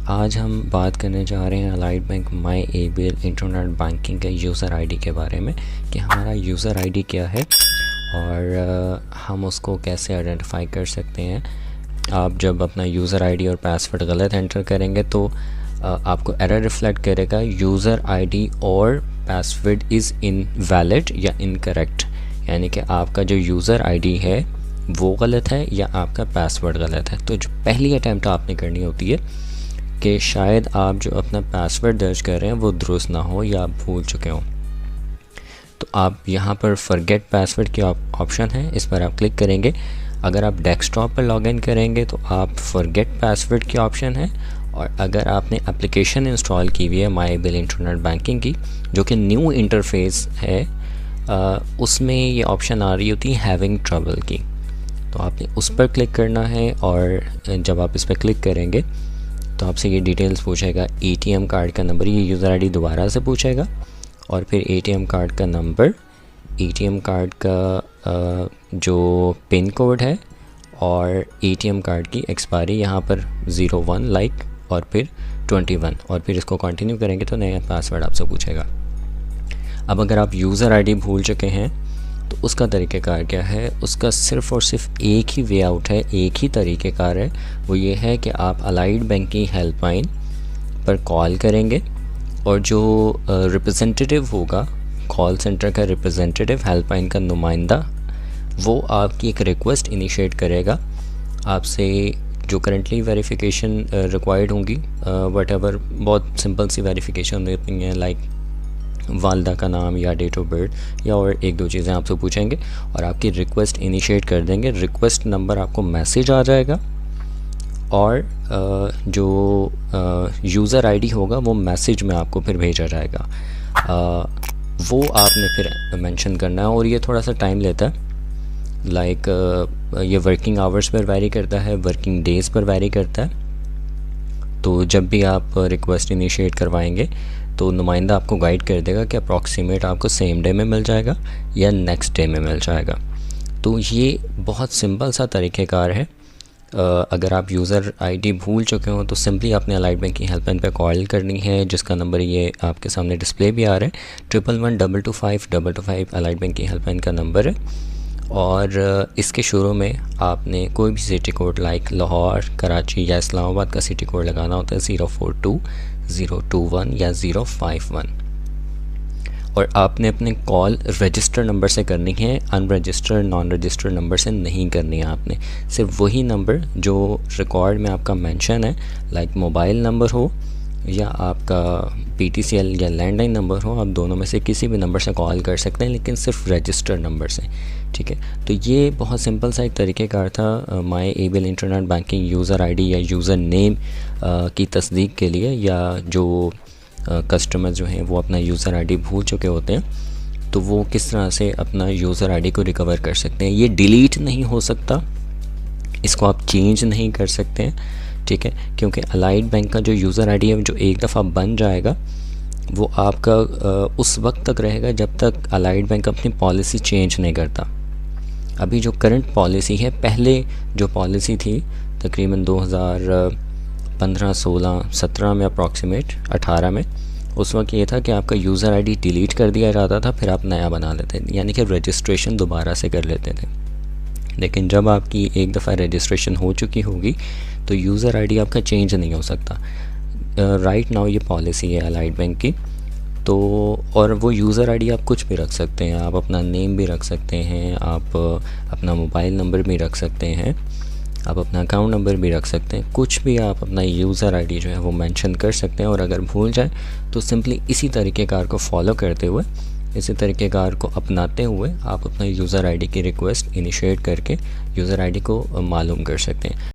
आज हम बात करने जा रहे हैं अलाइड बैंक माई एबीएल इंटरनेट बैंकिंग के यूज़र आईडी के बारे में कि हमारा यूज़र आईडी क्या है और हम उसको कैसे आइडेंटिफाई कर सकते हैं। आप जब अपना यूज़र आईडी और पासवर्ड गलत एंटर करेंगे तो आपको एरर रिफ्लेक्ट करेगा यूज़र आईडी और पासवर्ड इज़ इनवैलिड या इनकरेक्ट, यानी कि आपका जो यूज़र आईडी है वो गलत है या आपका पासवर्ड गलत है। तो जो पहली अटैम्प्ट आपने करनी होती है कि शायद आप जो अपना पासवर्ड दर्ज कर रहे हैं वो दुरुस्त ना हो या आप भूल चुके हों। तो आप यहाँ पर फॉरगेट पासवर्ड की ऑप्शन है, इस पर आप क्लिक करेंगे। अगर आप डेस्कटॉप पर लॉगिन करेंगे तो आप फॉरगेट पासवर्ड की ऑप्शन है, और अगर आपने एप्लीकेशन इंस्टॉल की हुई है माई एबीएल इंटरनेट बैंकिंग की जो कि न्यू इंटरफेस है, उसमें ये ऑप्शन आ रही होती है हैविंग ट्रबल की। तो आपने उस पर क्लिक करना है और जब आप इस पर क्लिक करेंगे तो आपसे ये डिटेल्स पूछेगा, एटीएम कार्ड का नंबर, ये यूज़र आईडी दोबारा से पूछेगा और फिर एटीएम कार्ड का नंबर, एटीएम कार्ड का जो पिन कोड है और एटीएम कार्ड की एक्सपायरी यहाँ पर 01 लाइक और फिर 21, और फिर इसको कंटिन्यू करेंगे तो नया पासवर्ड आपसे पूछेगा। अब अगर आप यूज़र आईडी भूल चुके हैं तो उसका तरीक़ेकार क्या है, उसका सिर्फ़ और सिर्फ एक ही वे आउट है, एक ही तरीक़ेकार है। वो ये है कि आप अलाइड बैंक की हेल्पलाइन पर कॉल करेंगे और जो रिप्रेजेंटेटिव होगा, कॉल सेंटर का रिप्रेजेंटेटिव, हेल्पलाइन का नुमाइंदा, वो आपकी एक रिक्वेस्ट इनिशिएट करेगा आपसे, जो करंटली वेरिफिकेशन रिक्वायर्ड होंगी, वट बहुत सिंपल सी वेरिफिकेशन होती हैं, लाइक वालदा का नाम या डेट ऑफ बर्थ या और एक दो चीज़ें आपसे पूछेंगे और आपकी रिक्वेस्ट इनिशिएट कर देंगे। रिक्वेस्ट नंबर आपको मैसेज आ जाएगा और जो यूज़र आईडी होगा वो मैसेज में आपको फिर भेजा जाएगा। वो आपने फिर मेंशन करना है और ये थोड़ा सा टाइम लेता है, लाइक ये वर्किंग आवर्स पर वैरी करता है, वर्किंग डेज़ पर वैरी करता है। तो जब भी आप रिक्वेस्ट इनिशिएट करवाएंगे तो नुमाइंदा आपको गाइड कर देगा कि अप्रॉक्सीमेट आपको सेम डे में मिल जाएगा या नेक्स्ट डे में मिल जाएगा। तो ये बहुत सिंपल सा तरीक़ेकार है। अगर आप यूज़र आईडी भूल चुके हो तो सिंपली अपने अलाइड बैंक की हेल्पलाइन पे कॉल करनी है, जिसका नंबर ये आपके सामने डिस्प्ले भी आ रहा है, 111225 अलाइड बैंक की हेल्पलाइन का नंबर है। और इसके शुरू में आपने कोई भी city code like Lahore, Karachi या इस्लामाबाद का सिटी कोड लगाना होता है, 042, 021 या 051। और आपने अपने कॉल रजिस्टर नंबर से करनी है, अनरजिस्टर्ड नॉन रजिस्टर्ड नंबर से नहीं करनी है। आपने सिर्फ वही नंबर जो रिकॉर्ड में आपका मेंशन है, लाइक मोबाइल नंबर हो या आपका PTCL या लैंडलाइन नंबर हो, आप दोनों में से किसी भी नंबर से कॉल कर सकते हैं, लेकिन सिर्फ रजिस्टर्ड नंबर से। ठीक है, तो ये बहुत सिंपल सा एक तरीक़ेकार था my ABL internet banking user ID या यूज़र नेम की तस्दीक के लिए, या जो कस्टमर जो हैं वो अपना यूज़र आईडी भूल चुके होते हैं तो वो किस तरह से अपना यूज़र आईडी को रिकवर कर सकते हैं। ये डिलीट नहीं हो सकता, इसको आप चेंज नहीं कर सकते हैं, ठीक है, क्योंकि अलाइड बैंक का जो यूज़र आईडी है जो एक दफ़ा बन जाएगा वो आपका उस वक्त तक रहेगा जब तक अलाइड बैंक अपनी पॉलिसी चेंज नहीं करता। अभी जो करंट पॉलिसी है, पहले जो पॉलिसी थी तकरीबन 2015, 16, 17 में अप्रॉक्सीमेट 18 में, उस वक्त ये था कि आपका यूज़र आईडी डिलीट कर दिया जाता था, फिर आप नया बना लेते थे, यानी कि रजिस्ट्रेशन दोबारा से कर लेते थे। लेकिन जब आपकी एक दफ़ा रजिस्ट्रेशन हो चुकी होगी तो यूज़र आईडी आपका चेंज नहीं हो सकता। राइट नाउ ये पॉलिसी है अलाइड बैंक की। तो और वो यूज़र आईडी आप कुछ भी रख सकते हैं, आप अपना नेम भी रख सकते हैं, आप अपना मोबाइल नंबर भी रख सकते हैं, आप अपना अकाउंट नंबर भी रख सकते हैं, कुछ भी आप अपना यूज़र आईडी जो है वो मेंशन कर सकते हैं। और अगर भूल जाए तो सिंपली इसी तरीक़ेकार को फॉलो करते हुए, इसी तरीक़ेकार को अपनाते हुए आप अपना यूज़र आईडी की रिक्वेस्ट इनिशिएट करके यूज़र आईडी को मालूम कर सकते हैं।